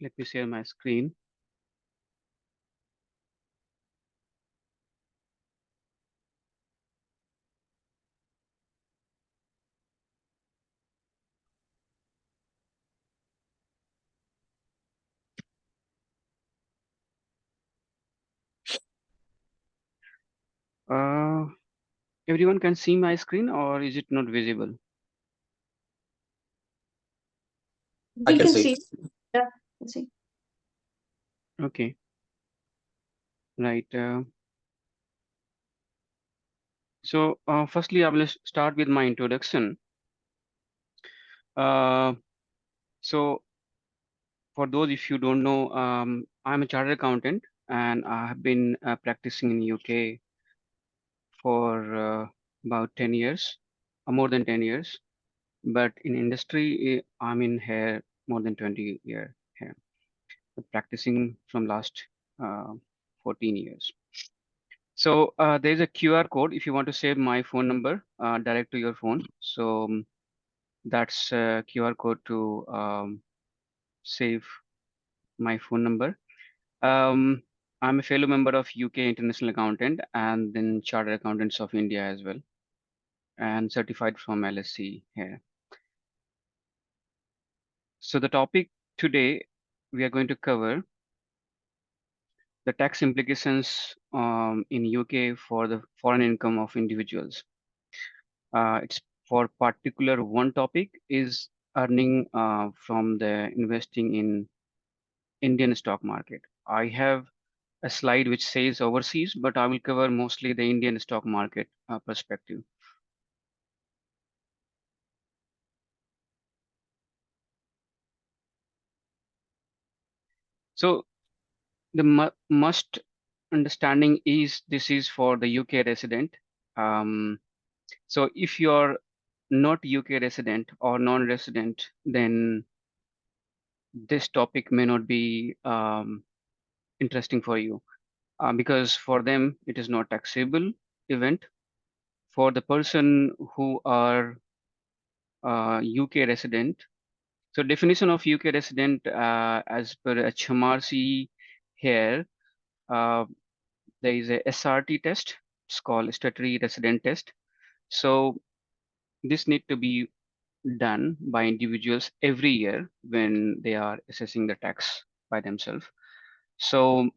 Let me share my screen. Uh, Everyone can see my screen, or is it not visible? I We can can see. see. Yeah, can see. Okay, right. Firstly, I will start with my introduction. Uh, so, for those if you don't know, I'm a chartered accountant, and I have been practicing in UK for about 10 years, more than 10 years. But in industry, I'm in here more than 20 years here, practicing from last uh, 14 years. So there's a QR code if you want to save my phone number direct to your phone. So that's a QR code to save my phone number. Um, I'm a fellow member of UK International Accountant and then Chartered Accountants of India as well, and certified from LSC here. So the topic today we are going to cover the tax implications in UK for the foreign income of individuals. It's for particular one topic is earning from the investing in Indian stock market. I have a slide which says overseas, but I will cover mostly the Indian stock market perspective. So the must understanding is this is for the UK resident. Um, so if you're not UK resident or non-resident, then this topic may not be interesting for you because for them it is not taxable event. For the person who are UK resident, so definition of UK resident as per HMRC here, uh, there is a SRT test. It's called statutory resident test. So this need to be done by individuals every year when they are assessing the tax by themselves. So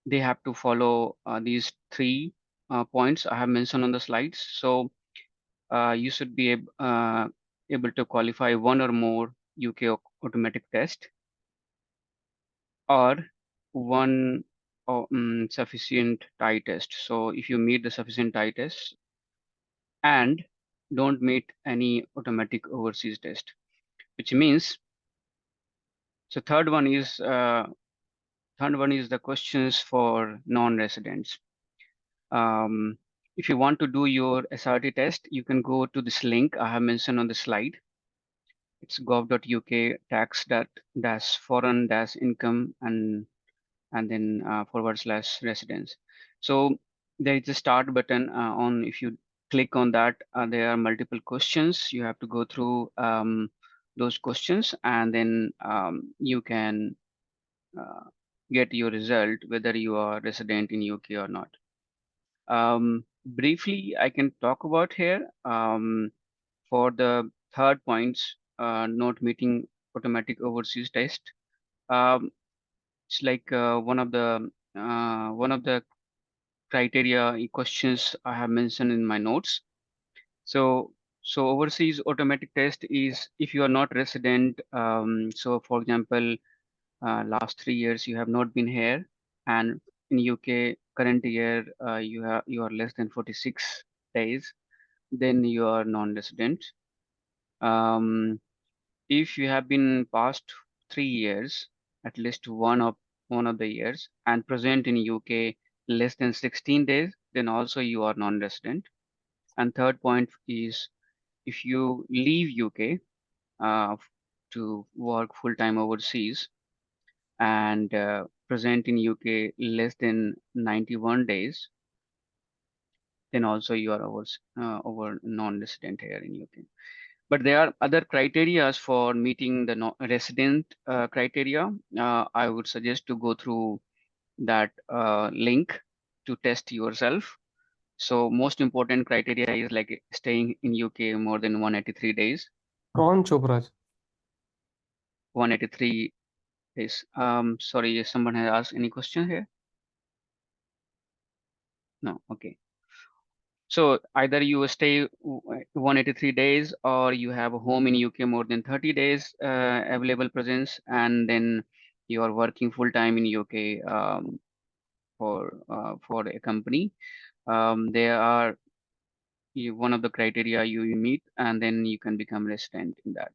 they have to follow these three points I have mentioned on the slides. So you should be able to qualify one or more UK automatic test or one sufficient tie test. So if you meet the sufficient tie test and don't meet any automatic overseas test, which means so third one is the questions for non-residents. Um, if you want to do your SRT test, you can go to this link I have mentioned on the slide. It's gov.uk tax dash foreign dash income and then / residence. So there is a start button on. If you click on that, there are multiple questions. You have to go through those questions, and then you can uh, get your result whether you are resident in UK or not. Briefly, I can talk about here for the third points, not meeting automatic overseas test. Um, it's like one of the criteria questions I have mentioned in my notes. So overseas automatic test is if you are not resident. So for example, last 3 years you have not been here, and in UK current year you are less than 46 days, then you are non-resident. Um, if you have been past 3 years, at least one of the years, and present in UK less than 16 days, then also you are non-resident. And third point is if you leave UK to work full-time overseas and present in UK less than 91 days, then also you are over non-resident here in UK. But there are other criteria for meeting the resident criteria. I would suggest to go through that link to test yourself. So most important criteria is like staying in UK more than 183 days. कौन Chopraj? 183 days. Sorry, if someone has asked any question here? No, okay. So either you stay 183 days or you have a home in UK more than 30 days available presence, and then you are working full time in UK for a company. There are one of the criteria you meet, and then you can become resident in that.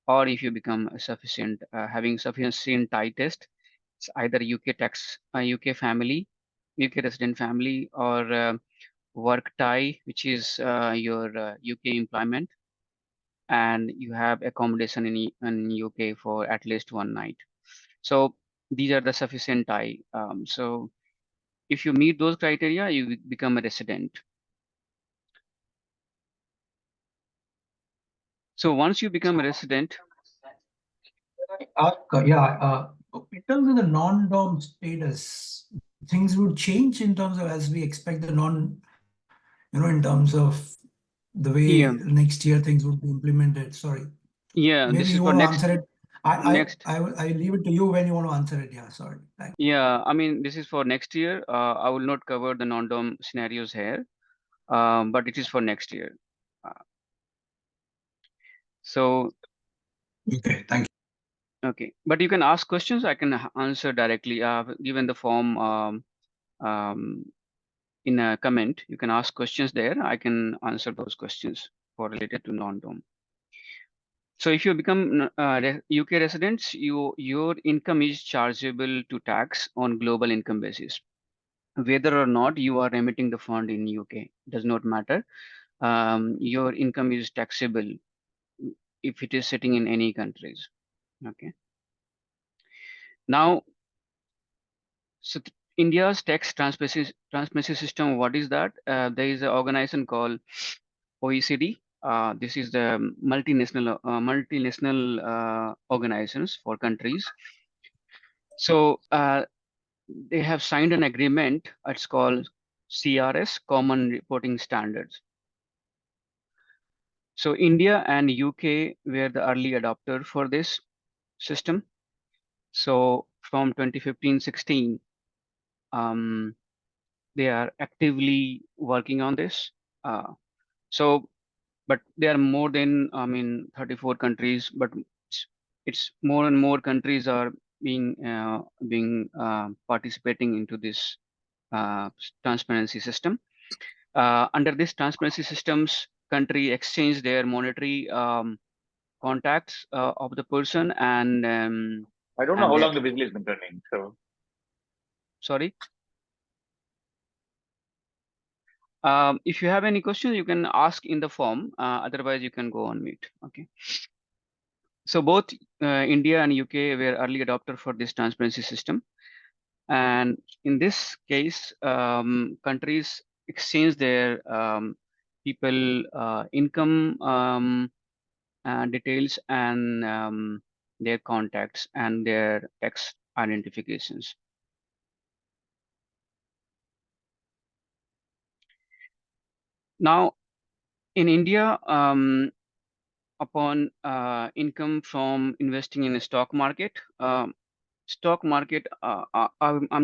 Or if you become a sufficient, having sufficient tie test, it's either UK tax, UK family, UK resident family, or work tie, which is your UK employment, and you have accommodation in UK for at least one night. So these are the sufficient tie. So if you meet those criteria, you become a resident. So once you become a resident, in terms of the non-dom status, things would change in terms of as we expect the in terms of the way yeah, next year things would be implemented. Sorry. yeah, Maybe this is you for want to next answer it. next. I leave it to you when you want to answer it. Yeah, sorry. Thanks. Yeah, I mean, this is for next year. I will not cover the non-dom scenarios here, but it is for next year. Uh, so, Okay, thank you. okay, but you can ask questions. I can answer directly. Given the form um, in a comment, you can ask questions there. I can answer those questions for related to non-dom. So if you become UK residents, your income is chargeable to tax on global income basis. Whether or not you are remitting the fund in UK does not matter. Your income is taxable if it is sitting in any countries. Okay. Now, so India's tax transparency system, what is that? There is an organization called OECD. This is the multinational organizations for countries. So they have signed an agreement. It's called CRS, Common Reporting Standards. So India and UK were the early adopter for this system. So from 2015-16, they are actively working on this. So, but there are more than, 34 countries, but it's more and more countries are being participating into this transparency system. Under this transparency systems, country exchange their monetary contacts of the person I don't know and how their, long the business has been running. So sorry. If you have any questions, you can ask in the form. Otherwise, you can go on mute. Okay. So both India and UK were early adopter for this transparency system. And in this case, countries exchange their people income details and their contacts and their tax identifications. Now, in India, upon income from investing in a stock market, I'm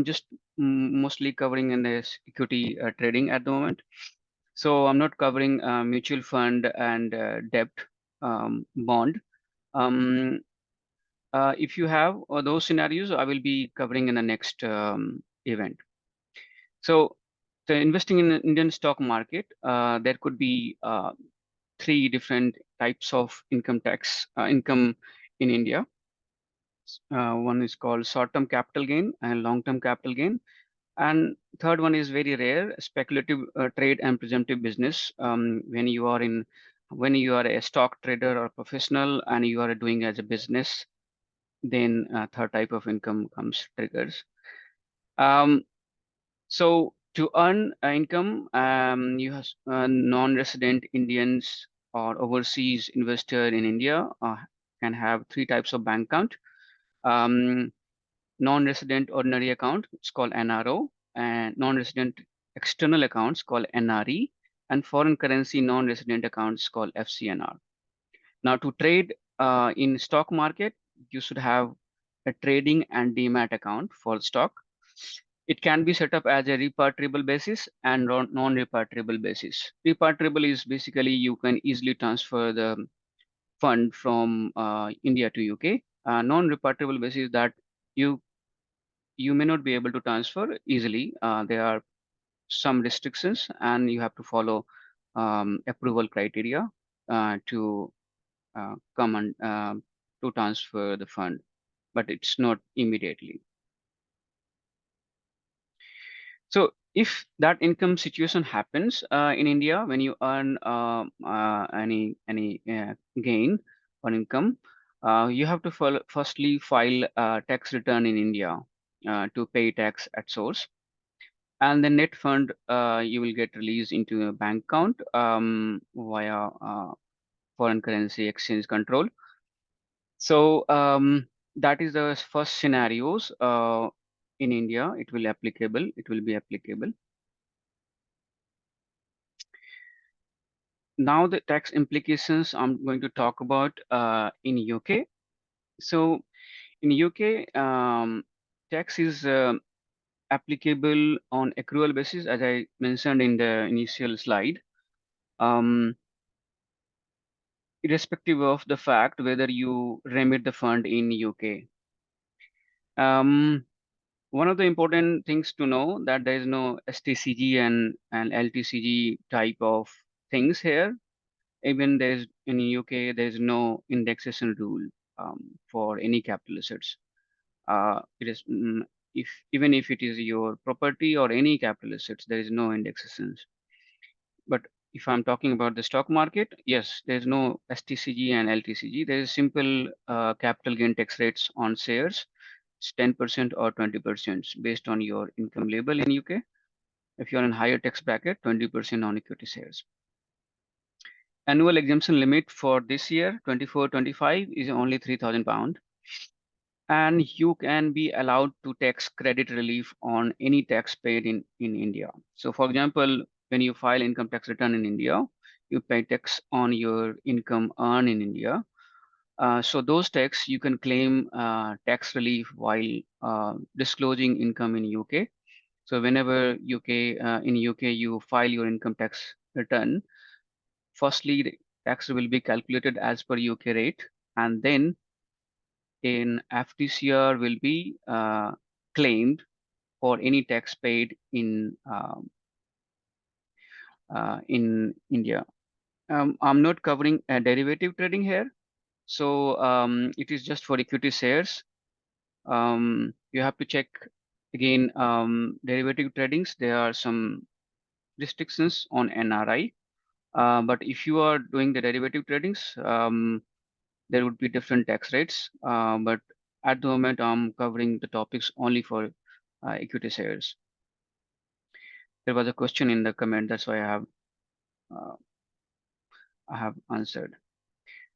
just mostly covering in the equity trading at the moment. So I'm not covering mutual fund and debt bond. Um, if you have those scenarios, I will be covering in the next event. So the investing in the Indian stock market, there could be three different types of income in India. One is called short-term capital gain and long-term capital gain. And third one is very rare, speculative trade and presumptive business. When you are a stock trader or professional and you are doing as a business, then third type of income comes triggers. So to earn income, you have non-resident Indians or overseas investor in India can have three types of bank account. Um, Non-resident ordinary account, it's called NRO, and non-resident external accounts called NRE, and foreign currency non-resident accounts called FCNR. Now, to trade in stock market, you should have a trading and demat account for stock. It can be set up as a repatriable basis and non-repatriable basis. Repatriable is basically you can easily transfer the fund from India to UK. Non-repatriable basis that you you may not be able to transfer easily. There are some restrictions, and you have to follow approval criteria to come and to transfer the fund, but it's not immediately. So if that income situation happens in India, when you earn any gain or income, you have to firstly file a tax return in India to pay tax at source, and the net fund you will get released into a bank account via foreign currency exchange control. So that is the first scenarios in India. It will applicable. It will be applicable. Now the tax implications I'm going to talk about in UK. So in UK, tax is applicable on accrual basis, as I mentioned in the initial slide. Irrespective of the fact whether you remit the fund in UK. One of the important things to know that there is no STCG and LTCG type of things here. Even there's in UK, there's no indexation rule for any capital assets. It is if even if it is your property or any capital assets, there is no indexations. But if I'm talking about the stock market, yes, there's no STCG and LTCG. There is simple capital gain tax rates on shares. It's 10% or 20% based on your income level in UK. If you're in higher tax bracket, 20% on equity shares. Annual exemption limit for this year, 24-25, is only £3,000. And you can be allowed to tax credit relief on any tax paid in India. So for example, when you file income tax return in India, you pay tax on your income earned in India. So those tax you can claim tax relief while disclosing income in UK. So whenever in UK you file your income tax return, firstly the tax will be calculated as per UK rate, and then in FTCR will be claimed for any tax paid in India. I'm not covering derivative trading here, so it is just for equity shares. You have to check again derivative tradings. There are some restrictions on NRI, but if you are doing the derivative tradings, there would be different tax rates. But at the moment, I'm covering the topics only for equity shares. There was a question in the comment, that's why uh, I have answered.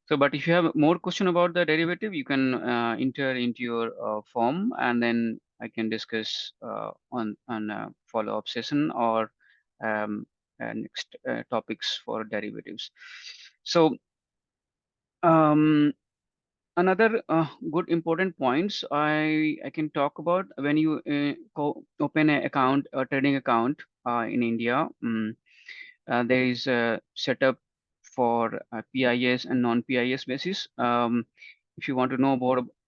So, but if you have more question about the derivative, you can enter into your form, and then I can discuss on follow-up session or next topics for derivatives. So, another good important points I can talk about when you open an account, a trading account in India. There is a setup for PIS and non-PIS basis. If you want to know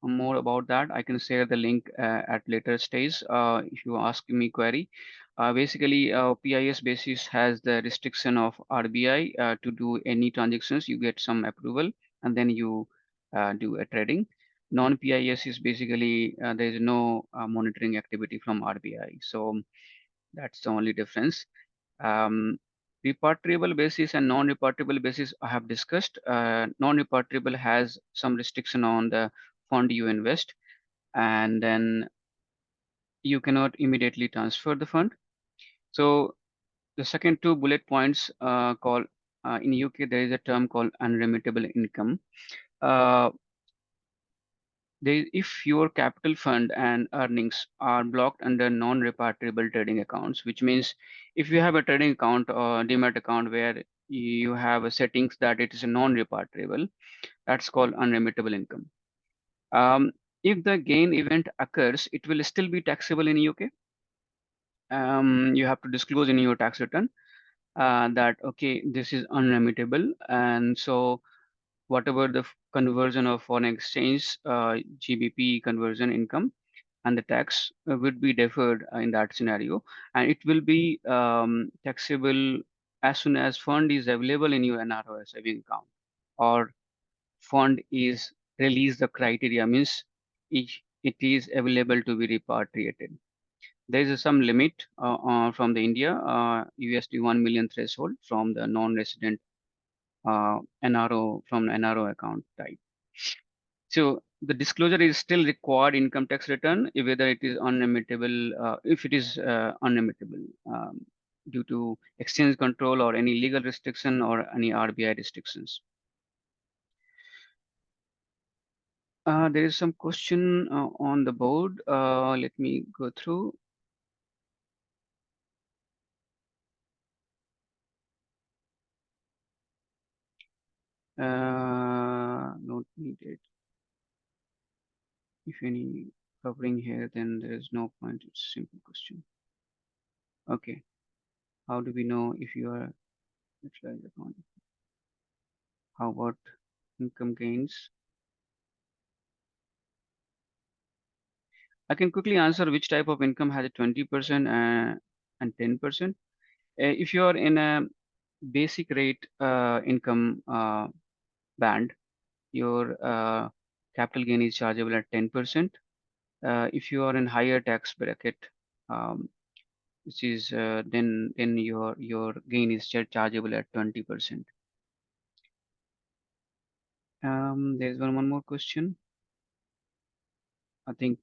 more about that, I can share the link at later stage if you ask me query. Basically, PIS basis has the restriction of RBI to do any transactions. You get some approval, and then you do a trading. Non-PIS is basically there is no monitoring activity from RBI. So that's the only difference. Um, Repatriable basis and non-repatriable basis I have discussed. Non-repatriable has some restriction on the fund you invest, and then you cannot immediately transfer the fund. So the second two bullet points called in UK there is a term called unremittable income. Uh, if your capital fund and earnings are blocked under non-repatriable trading accounts, which means if you have a trading account or demat account where you have a settings that it is a non-repatriable, that's called unremittable income. Um, if the gain event occurs, it will still be taxable in UK. You have to disclose in your tax return that okay, this is unremittable, and so whatever the conversion of foreign exchange GBP conversion income and the tax would be deferred in that scenario, and it will be taxable as soon as fund is available in your NRO saving account or fund is released. The criteria means it is available to be repatriated. There is some limit from the India USD 1 million threshold from the non-resident NRO from NRO account type. So the disclosure is still required income tax return, whether it is unremittable, if it is unremittable due to exchange control or any legal restriction or any RBI restrictions. There is some question on the board. Let me go through. Not needed. If any covering here, then there is no point. It's a simple question. Okay. How do we know if you are utilized account? How about income gains? I can quickly answer which type of income has a 20% and 10%. If you are in a basic rate income band, your capital gain is chargeable at 10%. If you are in higher tax bracket, um, which is then your gain is chargeable at 20%. There's one more question. I think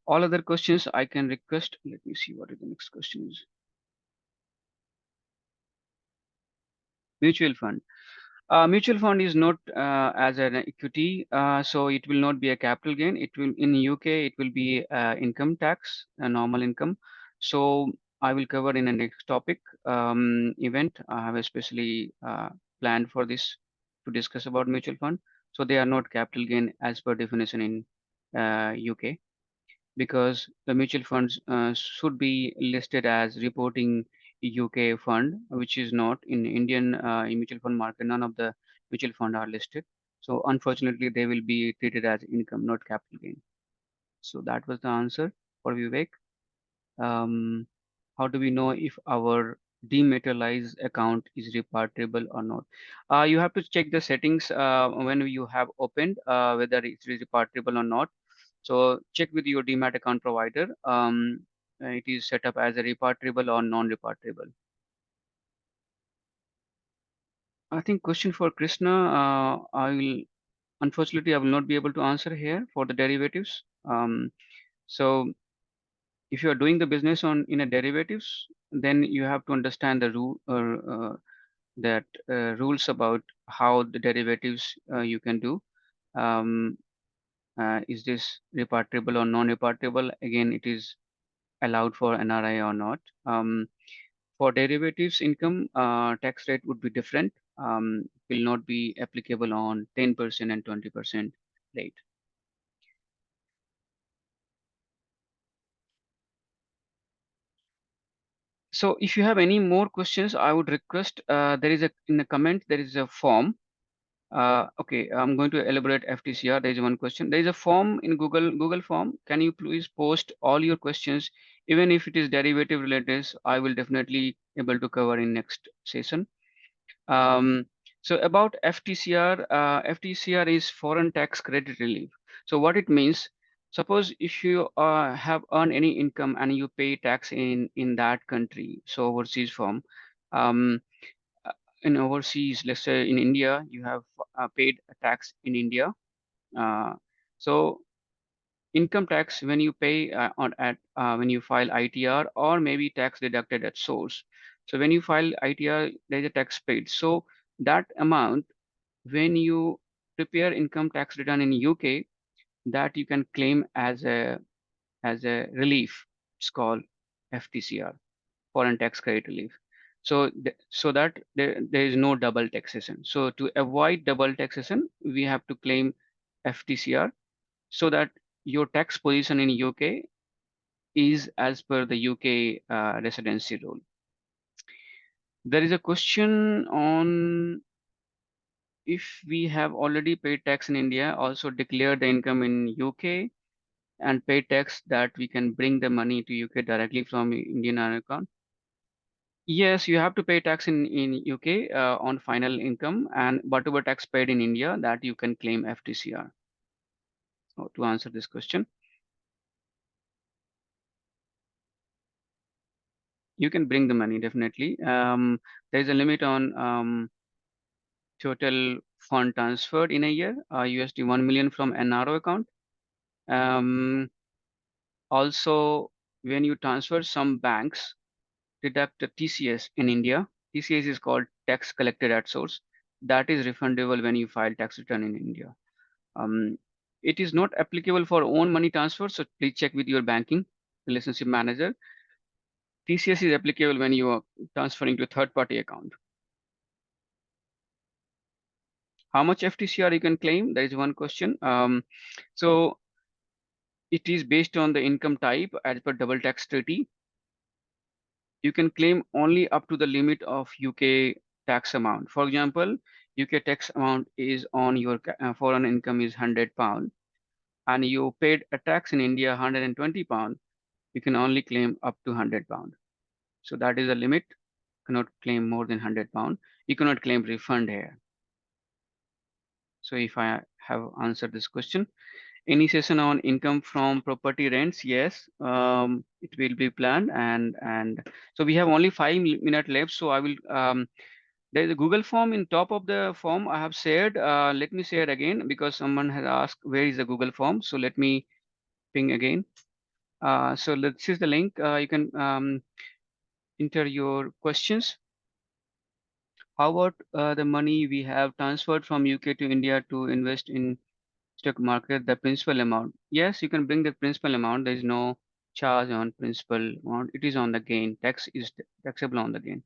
all other questions I can request. Let me see what the next question is. Mutual fund. Mutual fund is not as an equity, so it will not be a capital gain. It will in UK it will be income tax, a normal income. So I will cover in the next topic event. I have especially planned for this to discuss about mutual fund. So they are not capital gain as per definition in UK, because the mutual funds should be listed as reporting UK fund, which is not in Indian in mutual fund market. None of the mutual fund are listed. So unfortunately, they will be treated as income, not capital gain. So that was the answer for Vivek. How do we know if our dematerialized account is repatriable or not? You have to check the settings when you have opened whether it's repatriable or not. So check with your demat account provider. It is set up as a repatriable or non-repatriable. I think question for Krishna. Unfortunately, I will not be able to answer here for the derivatives. So if you are doing the business on in a derivatives, then you have to understand the rule or that rules about how the derivatives you can do. Is this repatriable or non-repatriable? Again, it is allowed for NRI or not. For derivatives income, tax rate would be different. Will not be applicable on 10% and 20% rate. So if you have any more questions, I would request there is a in the comment there is a form. Okay, I'm going to elaborate FTCR. There is one question. There is a form in Google form. Can you please post all your questions, even if it is derivative related? I will definitely able to cover in next session. So about FTCR, FTCR is foreign tax credit relief. So what it means, suppose if you have earned any income and you pay tax in that country, so overseas form, um, uh, in overseas, let's say in India, you have paid a tax in India. Uh, so income tax when you pay on at when you file ITR or maybe tax deducted at source. So when you file ITR, there's a tax paid. So that amount, when you prepare income tax return in UK, that you can claim as a relief. It's called FTCR, foreign tax credit relief. So so that there is no double taxation. So to avoid double taxation, we have to claim FTCR so that your tax position in UK is as per the UK residency rule. There is a question on if we have already paid tax in India, also declare the income in UK and pay tax, that we can bring the money to UK directly from Indian account. Yes, you have to pay tax in UK on final income, and whatever tax paid in India, that you can claim FTCR. So to answer this question, you can bring the money definitely. There is a limit on total fund transferred in a year, USD 1 million from NRO account. Also, when you transfer, some banks deduct the TCS in India. TCS is called tax collected at source. That is refundable when you file tax return in India. It is not applicable for own money transfer, so please check with your banking relationship manager. TCS is applicable when you are transferring to a third-party account. How much FTCR you can claim? There is one question. So it is based on the income type as per double tax treaty. You can claim only up to the limit of UK tax amount. For example, UK tax amount is on your foreign income is £100, and you paid a tax in India £120. You can only claim up to £100. So that is the limit. You cannot claim more than £100. You cannot claim refund here. So if I have answered this question. Any session on income from property rents? Yes, it will be planned, and so we have only 5 minutes left. So I will. There is a Google form in top of the form I have shared. Let me share again because someone has asked where is the Google form. So let me ping again. So this is the link. You can enter your questions. How about the money we have transferred from UK to India to invest in stock market, the principal amount? Yes, you can bring the principal amount. There is no charge on principal amount. It is on the gain. Tax is taxable on the gain.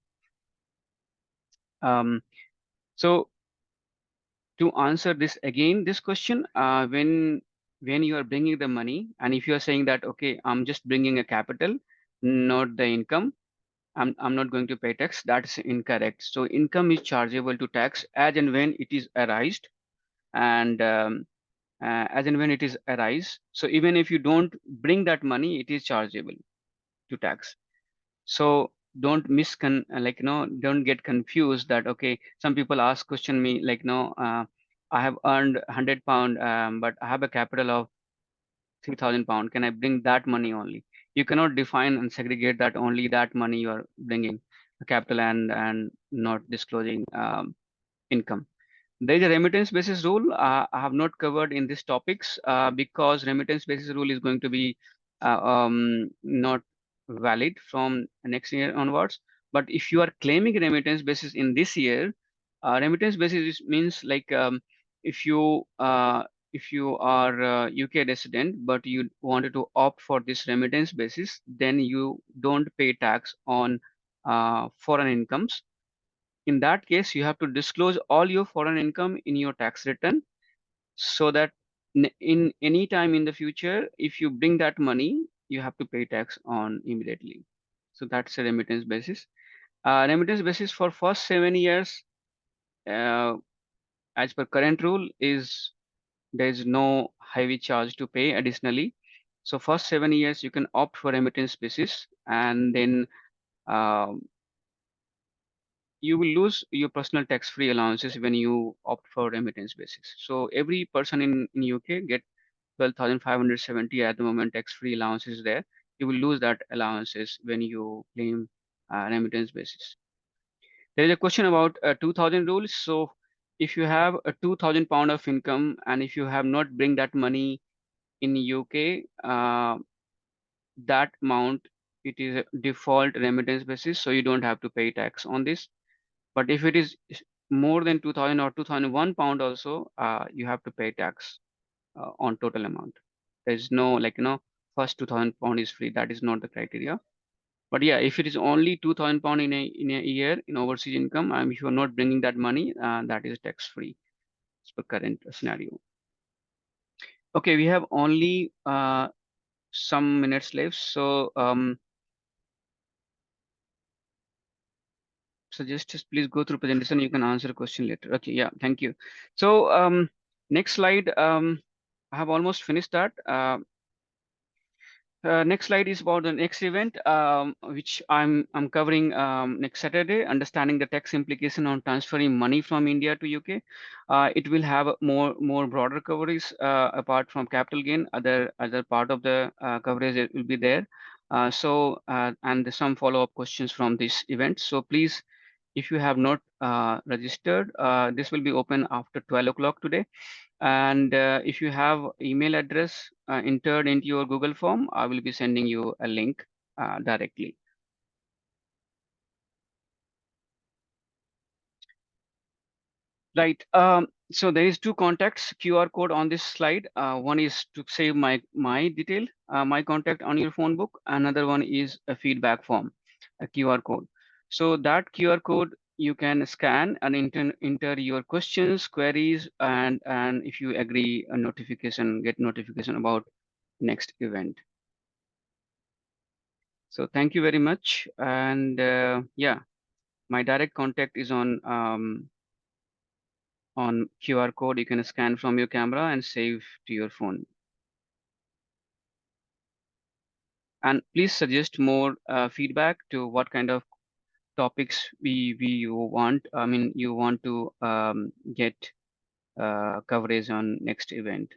So to answer this again, this question, when you are bringing the money, and if you are saying that, okay, I'm just bringing a capital, not the income, I'm not going to pay tax, that's incorrect. So income is chargeable to tax as and when it is arised, and as and when it is arise. So even if you don't bring that money, it is chargeable to tax. So don't don't get confused that, okay, some people ask question me like, no, I have earned £100, but I have a capital of £3,000. Can I bring that money only? You cannot define and segregate that only that money you are bringing a capital and not disclosing income. There is a remittance basis rule I have not covered in these topics because remittance basis rule is going to be not valid from next year onwards. But if you are claiming remittance basis in this year, remittance basis means like if you are UK resident but you wanted to opt for this remittance basis, then you don't pay tax on foreign incomes. In that case, you have to disclose all your foreign income in your tax return so that in any time in the future, if you bring that money, you have to pay tax on immediately. So that's a remittance basis. Remittance basis for first 7 years, uh, as per current rule, is there is no heavy charge to pay additionally. So first 7 years, you can opt for remittance basis, and then um, you will lose your personal tax-free allowances when you opt for remittance basis. So every person in UK get 12,570 at the moment tax-free allowances there. You will lose that allowances when you claim remittance basis. There is a question about 2000 rules. So if you have a £2,000 of income and if you have not bring that money in UK, that amount, it is a default remittance basis, so you don't have to pay tax on this. But if it is more than 2000 or 2001 pound also, you have to pay tax on total amount. There's no like, first 2000 pound is free. That is not the criteria. But yeah, if it is only 2000 pound in a year in overseas income, if you are not bringing that money, that is tax free. It's the current scenario. Okay, we have only some minutes left. So just please go through presentation. You can answer a question later. Okay, yeah, thank you. So next slide. I have almost finished that. Next slide is about the next event, which I'm covering next Saturday, understanding the tax implication on transferring money from India to UK. It will have a more broader coverage apart from capital gain. Other part of the coverage it will be there. And some follow-up questions from this event. So please, if you have not registered, this will be open after 12 o'clock today. And if you have email address entered into your Google form, I will be sending you a link directly. Right. So there is two contacts QR code on this slide. One is to save my detail, my contact on your phone book. Another one is a feedback form, a QR code. So that QR code you can scan and enter your questions, queries, and if you agree, get notification about next event. So thank you very much. And yeah, my direct contact is on QR code. You can scan from your camera and save to your phone. And please suggest more feedback to what kind of topics we want. I mean, you want to get coverage on next event.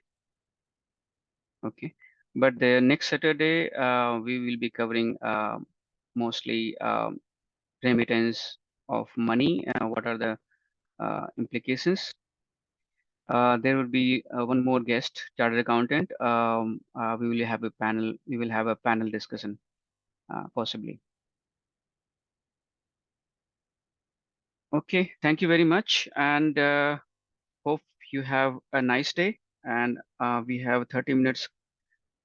Okay, but the next Saturday we will be covering mostly remittance of money. What are the implications? There will be one more guest, chartered accountant. We will have a panel. We will have a panel discussion, possibly. Okay, thank you very much, and hope you have a nice day. And we have 30 minutes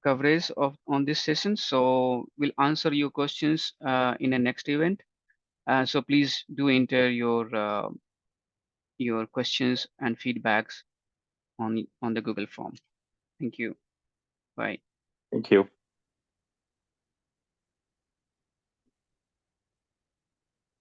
coverage on this session, so we'll answer your questions in the next event. So please do enter your questions and feedbacks on the Google form. Thank you. Bye. Thank you.